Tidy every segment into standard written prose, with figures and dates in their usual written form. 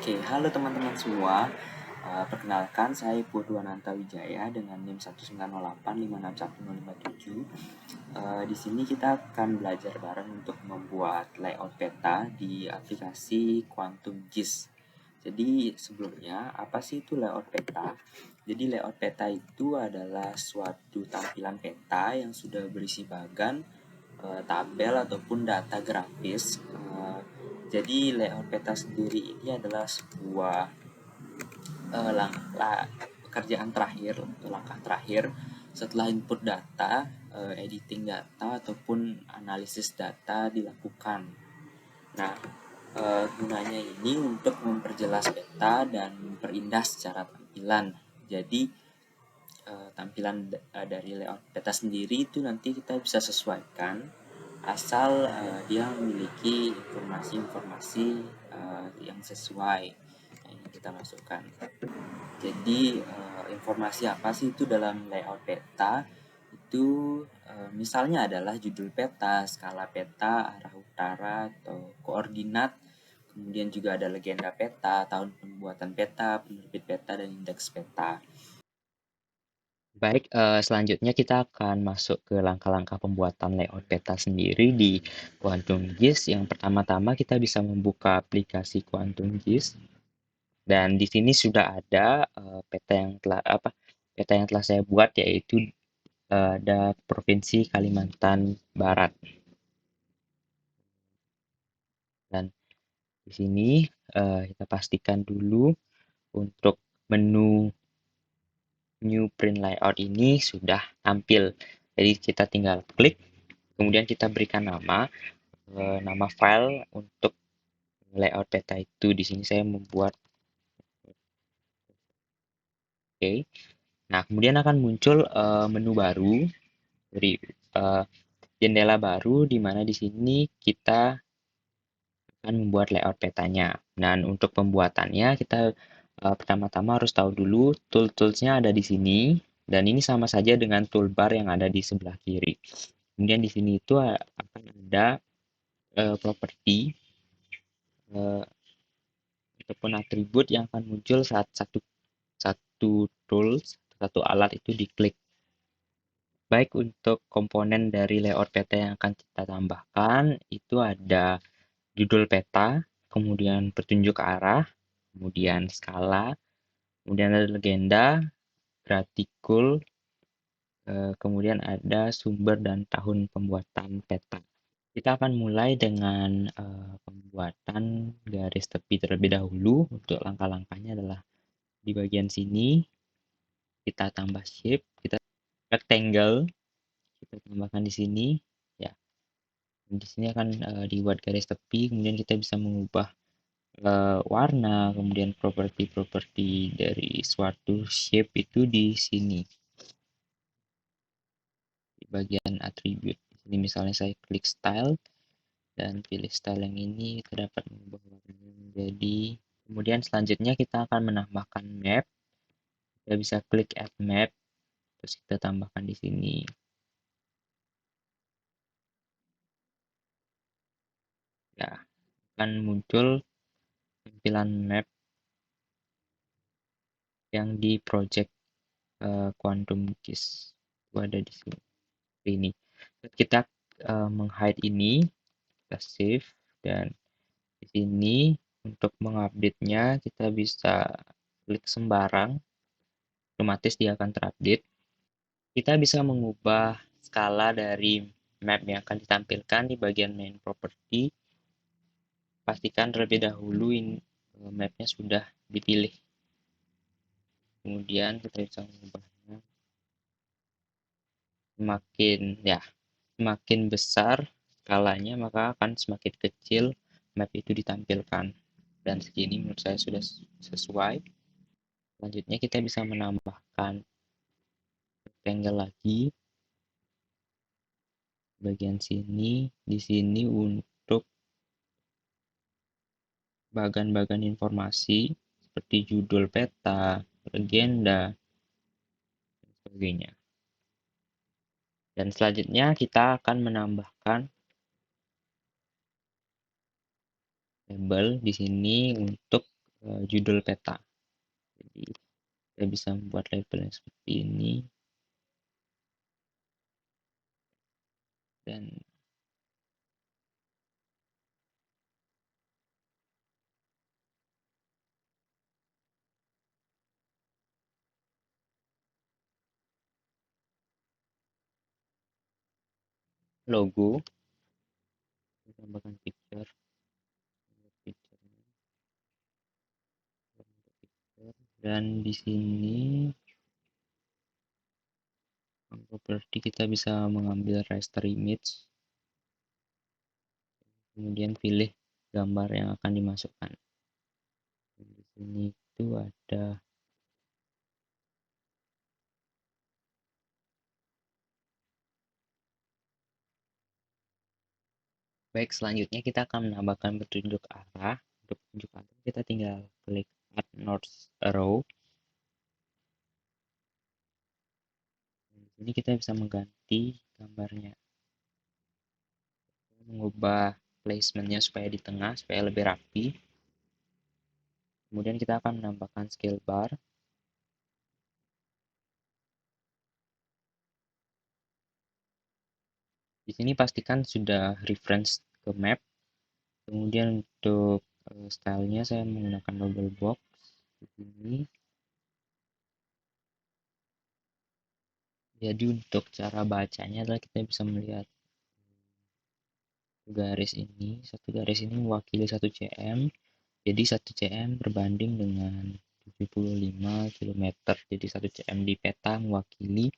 Oke, halo teman-teman semua. Perkenalkan, saya Purwananta Wijaya dengan NIM 190856107. Di sini kita akan belajar bareng untuk membuat layout peta di aplikasi Quantum GIS. Jadi sebelumnya, apa sih itu layout peta? Jadi layout peta itu adalah suatu tampilan peta yang sudah berisi bagan, tabel ataupun data grafis. Jadi layout peta sendiri ini adalah sebuah pekerjaan terakhir atau langkah terakhir setelah input data, editing data ataupun analisis data dilakukan. Nah, gunanya ini untuk memperjelas peta dan memperindah secara tampilan. Jadi tampilan dari layout peta sendiri itu nanti kita bisa sesuaikan asal dia memiliki informasi-informasi yang sesuai yang kita masukkan. Jadi informasi apa sih itu dalam layout peta? Itu misalnya adalah judul peta, skala peta, arah utara atau koordinat. Kemudian juga ada legenda peta, tahun pembuatan peta, penerbit peta, dan indeks peta. Baik, selanjutnya kita akan masuk ke langkah-langkah pembuatan layout peta sendiri di Quantum GIS. Yang pertama-tama kita bisa membuka aplikasi Quantum GIS dan di sini sudah ada peta yang telah saya buat, yaitu ada Provinsi Kalimantan Barat. Dan di sini kita pastikan dulu untuk menu New Print Layout ini sudah tampil. Jadi kita tinggal klik, kemudian kita berikan nama file untuk layout peta itu. Di sini saya membuat. Oke. Nah, kemudian akan muncul menu baru, dari jendela baru, di mana di sini kita akan membuat layout petanya. Dan untuk pembuatannya kita pertama-tama harus tahu dulu tool-toolsnya ada di sini, dan ini sama saja dengan toolbar yang ada di sebelah kiri. Kemudian di sini itu akan ada properti ataupun atribut yang akan muncul saat satu tools, satu alat itu diklik. Baik, untuk komponen dari layout peta yang akan kita tambahkan, itu ada judul peta, kemudian petunjuk arah, kemudian skala, kemudian ada legenda, gratikul, kemudian ada sumber dan tahun pembuatan peta. Kita akan mulai dengan pembuatan garis tepi terlebih dahulu. Untuk langkah-langkahnya adalah di bagian sini, kita tambah shape, kita rectangle, kita tambahkan di sini, ya. Di sini akan dibuat garis tepi, kemudian kita bisa mengubah warna, kemudian properti-properti dari suatu shape itu di sini, di bagian atribut. Di sini misalnya saya klik style dan pilih style yang ini, terdapat mengubah warnanya menjadi. Kemudian selanjutnya kita akan menambahkan map. Kita bisa klik add map, terus kita tambahkan di sini. Ya, akan muncul tampilan map yang di project Quantum GIS. Itu ada di sini. Ini kita menghide ini, kita save, dan di sini untuk mengupdate-nya kita bisa klik sembarang, otomatis dia akan terupdate. Kita bisa mengubah skala dari map yang akan ditampilkan di bagian main property. Pastikan terlebih dahulu mapnya sudah dipilih. Kemudian kita bisa mengubahnya semakin besar skalanya, maka akan semakin kecil map itu ditampilkan. Dan segini menurut saya sudah sesuai. Selanjutnya kita bisa menambahkan rectangle lagi bagian sini, di sini untuk bagan-bagan informasi seperti judul peta, legenda, dan sebagainya. Dan selanjutnya kita akan menambahkan label di sini untuk judul peta. Jadi kita bisa membuat label yang seperti ini dan logo, tambahkan picture, dan di sini properti kita bisa mengambil raster image, kemudian pilih gambar yang akan dimasukkan. Di sini itu ada baik, selanjutnya kita akan menambahkan petunjuk arah. Untuk petunjuk arah kita tinggal klik add north arrow. Di sini kita bisa mengganti gambarnya, mengubah placementnya supaya di tengah supaya lebih rapi. Kemudian kita akan menambahkan scale bar. Di sini pastikan sudah reference ke map. Kemudian untuk stylenya saya menggunakan bubble box di sini. Jadi untuk cara bacanya adalah kita bisa melihat garis ini. Satu garis ini mewakili 1 cm. Jadi 1 cm berbanding dengan 75 km. Jadi 1 cm di peta mewakili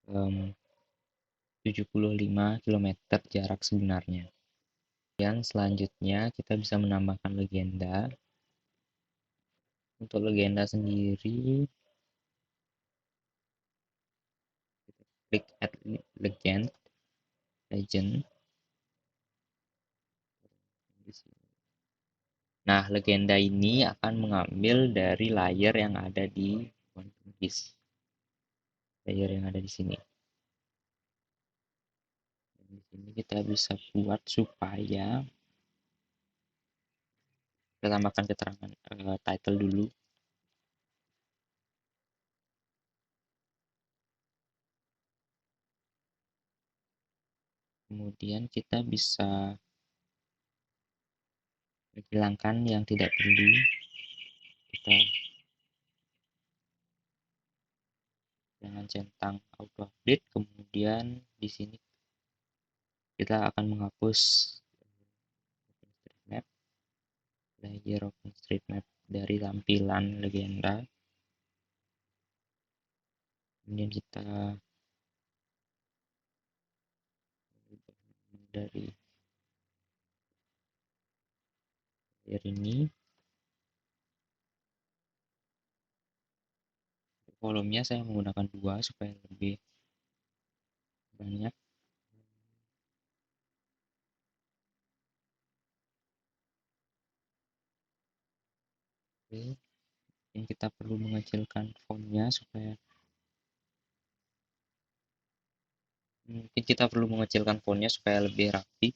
75 km jarak sebenarnya. Dan selanjutnya kita bisa menambahkan legenda. Untuk legenda sendiri, klik add legend. Nah, legenda ini akan mengambil dari layer yang ada di OnePiece. Layer yang ada di sini. Dan di sini kita bisa buat supaya kita tambahkan keterangan title dulu. Kemudian kita bisa menghilangkan yang tidak perlu. Kita jangan centang auto update. Kemudian di sini kita akan menghapus OpenStreetMap, layer OpenStreetMap dari tampilan legenda. Kemudian kita dari layer ini, volumenya saya menggunakan 2 supaya lebih banyak. Oke, yang kita perlu mengecilkan fontnya supaya lebih rapi.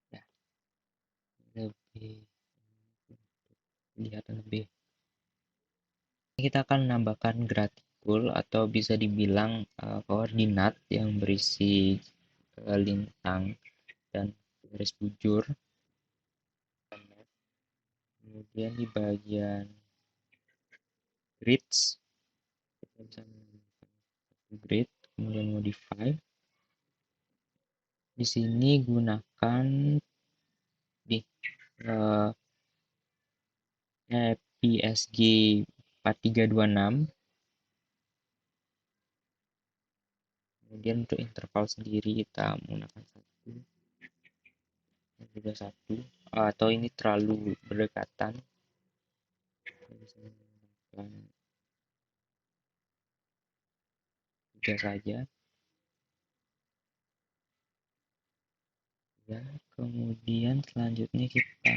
Ya, lebih kelihatan lebih. Kita akan menambahkan gratikul atau bisa dibilang koordinat yang berisi lintang dan garis bujur. Kemudian di bagian grids kita bisa menambahkan grid, kemudian modify. Di sini gunakan di PSG 4326. Kemudian untuk interval sendiri kita menggunakan 1 dan juga 1, atau ini terlalu berdekatan, kita bisa menggunakan 3 saja. Ya, kemudian selanjutnya kita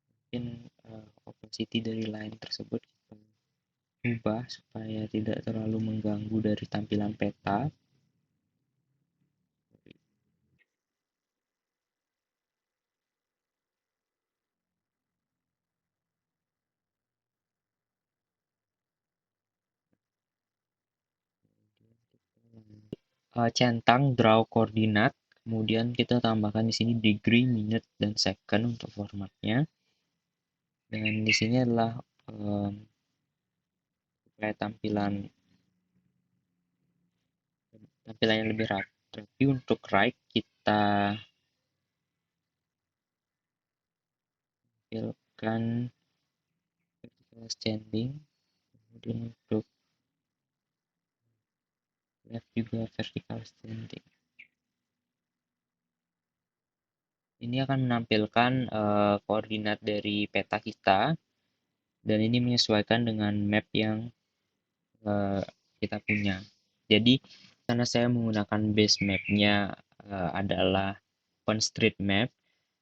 mungkin opacity dari line tersebut kita ubah supaya tidak terlalu mengganggu dari tampilan peta. Centang draw koordinat, kemudian kita tambahkan di sini degree, minute, dan second untuk formatnya. Dan di sini adalah supaya tampilan yang lebih rapi untuk right kita tampilkan vertical standing, kemudian untuk left juga vertical standing. Ini akan menampilkan koordinat dari peta kita dan ini menyesuaikan dengan map yang kita punya. Jadi karena saya menggunakan base mapnya adalah OpenStreetMap,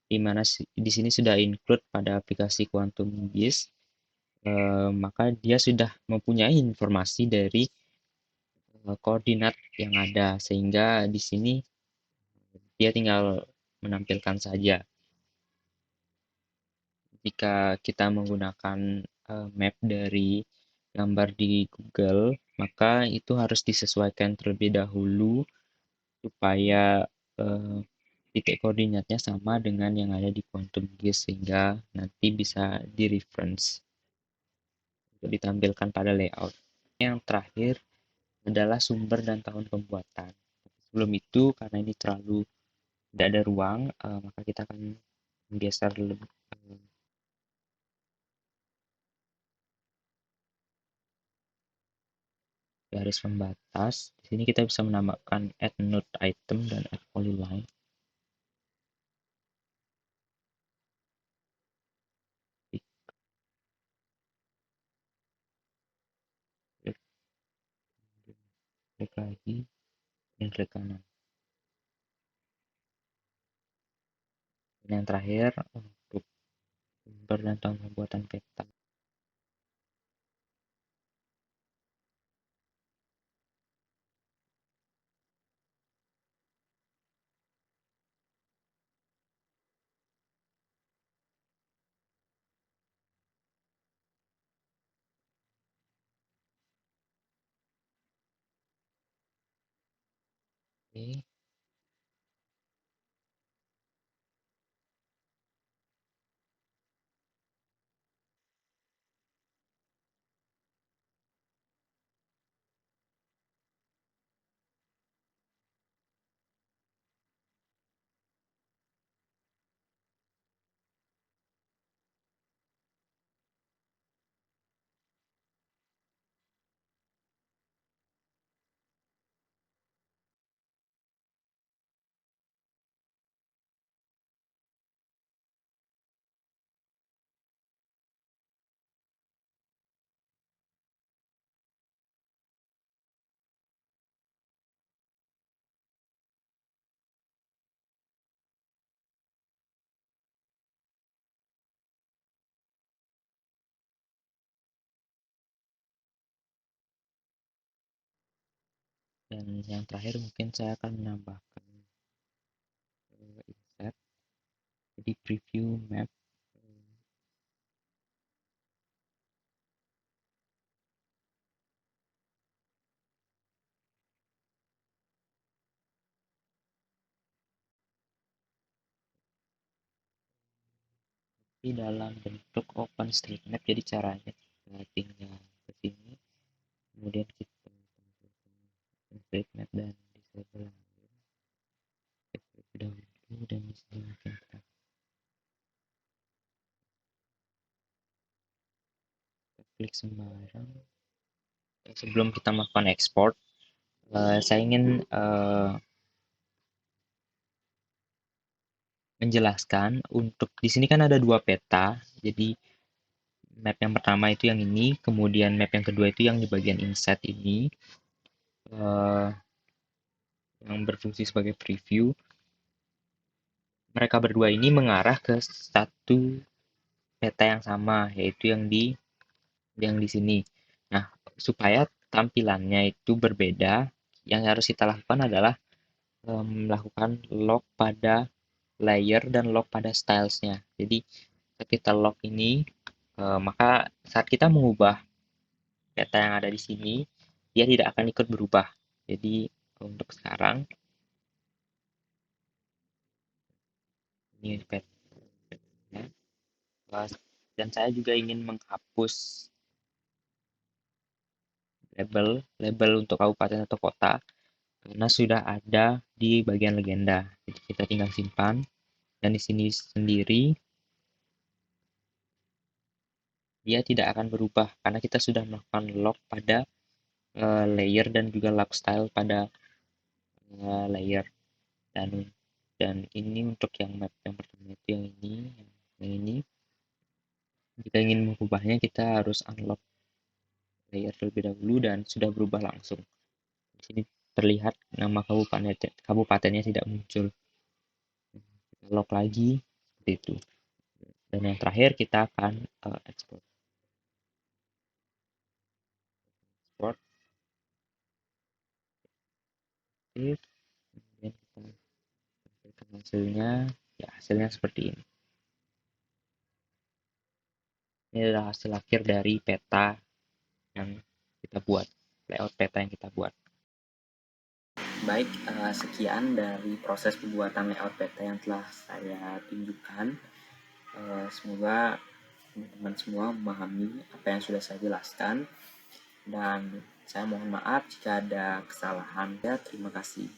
di mana di sini sudah include pada aplikasi Quantum GIS, maka dia sudah mempunyai informasi dari koordinat yang ada, sehingga di sini dia tinggal menampilkan saja. Jika kita menggunakan map dari gambar di Google, maka itu harus disesuaikan terlebih dahulu supaya titik koordinatnya sama dengan yang ada di Quantum GIS sehingga nanti bisa di-reference untuk ditampilkan pada layout. Yang terakhir adalah sumber dan tahun pembuatan. Sebelum itu, karena ini terlalu tidak ada ruang, maka kita akan menggeser lebih garis pembatas. Di sini kita bisa menambahkan add node item dan add polyline. Klik, klik lagi dan klik kanan. Dan yang terakhir untuk sumber dan tahun pembuatan peta. Oke, dan yang terakhir mungkin saya akan menambahkan insert, jadi preview map. Di dalam bentuk OpenStreetMap. Jadi caranya kita tinggal ke sini, kemudian kita OpenStreetMap dan disable dahulu dan di sini mungkin kita klik sembarang. Sebelum kita melakukan ekspor, saya ingin menjelaskan untuk di sini kan ada dua peta. Jadi map yang pertama itu yang ini, kemudian map yang kedua itu yang di bagian inset ini. yang berfungsi sebagai preview. Mereka berdua ini mengarah ke satu peta yang sama, yaitu yang di sini. Nah, supaya tampilannya itu berbeda, yang harus kita lakukan adalah melakukan lock pada layer dan lock pada stylesnya. Jadi saat kita lock ini, maka saat kita mengubah peta yang ada di sini, dia tidak akan ikut berubah. Jadi untuk sekarang ini petanya, dan saya juga ingin menghapus label untuk kabupaten atau kota karena sudah ada di bagian legenda. Jadi kita tinggal simpan, dan di sini sendiri dia tidak akan berubah karena kita sudah melakukan lock pada layer dan juga lock style pada layer. Dan ini untuk yang map yang pertama itu yang ini jika ingin mengubahnya kita harus unlock layer terlebih dahulu dan sudah berubah langsung. Di sini terlihat nama kabupatennya tidak muncul. Kita lock lagi seperti itu. Dan yang terakhir kita akan export. Kemudian kita tampilkan hasilnya. Ya, hasilnya seperti ini. Ini adalah hasil akhir dari peta yang kita buat, layout peta yang kita buat. Baik, sekian dari proses pembuatan layout peta yang telah saya tunjukkan. Semoga teman-teman semua memahami apa yang sudah saya jelaskan, dan saya mohon maaf jika ada kesalahan. Ya, terima kasih.